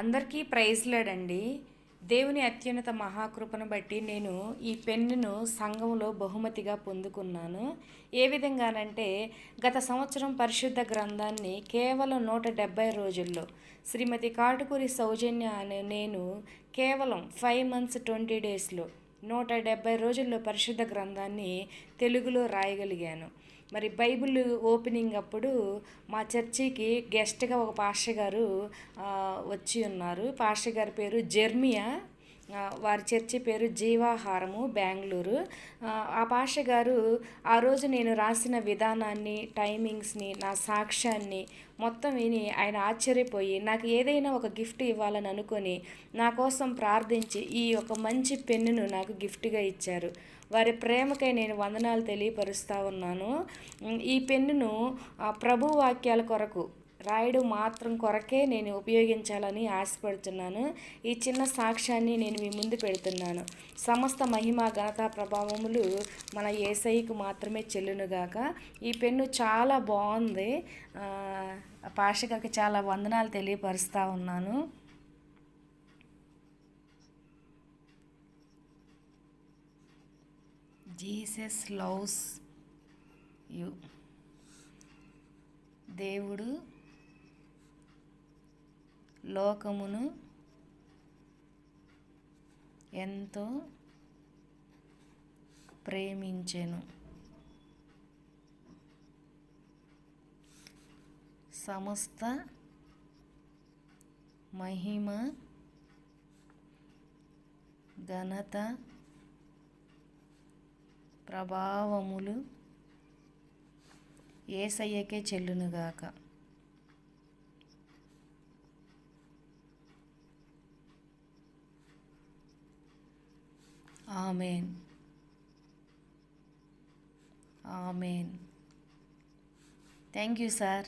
అందరికీ ప్రైజ్లాడండి. దేవుని అత్యున్నత మహాకృపను బట్టి నేను ఈ పెన్నును సంఘంలో బహుమతిగా పొందుకున్నాను. ఏ విధంగానంటే గత సంవత్సరం పరిశుద్ధ గ్రంథాన్ని కేవలం 170 రోజుల్లో శ్రీమతి కాటుకూరి సౌజన్య అనే నేను కేవలం 5 మంత్స్ 20 డేస్లో 170 రోజుల్లో పరిశుద్ధ గ్రంథాన్ని తెలుగులో రాయగలిగాను. మరి బైబిల్ ఓపెనింగ్ అప్పుడు మా చర్చికి గెస్ట్గా ఒక పాస్టర్ గారు వచ్చి ఉన్నారు. పాస్టర్ గారి పేరు జెర్మియా. వారి చర్చి పేరు జీవాహారము, బెంగళూరు. ఆ పాస్టర్ గారు ఆ రోజు నేను రాసిన విధానాన్ని, టైమింగ్స్ని, నా సాక్ష్యాన్ని మొత్తం విని ఆయన ఆశ్చర్యపోయి నాకు ఏదైనా ఒక గిఫ్ట్ ఇవ్వాలని అనుకొని నా కోసం ప్రార్థించి ఈ ఒక మంచి పెన్నును నాకు గిఫ్ట్గా ఇచ్చారు. వారి ప్రేమకై నేను వందనాలు తెలియపరుస్తూ ఉన్నాను. ఈ పెన్నును ప్రభు వాక్యాల కొరకు రాయడం మాత్రం కొరకే నేను ఉపయోగించాలని ఆశపడుతున్నాను. ఈ చిన్న సాక్ష్యాన్ని నేను మీ ముందు పెడుతున్నాను. సమస్త మహిమ ఘనత ప్రభావములు మన యేసయ్యకు మాత్రమే చెల్లునుగాక. ఈ పెన్ను చాలా బాగుంది. పాస్టర్ గారికి చాలా వందనాలు తెలియపరుస్తూ ఉన్నాను. Jesus loves you. దేవుడు లోకమును ఎంతో ప్రేమించెను, సమస్త మహిమ ఘనత ప్రభావములు యేసయ్యకే చెల్లునుగాక. Amen, amen. Thank you sir.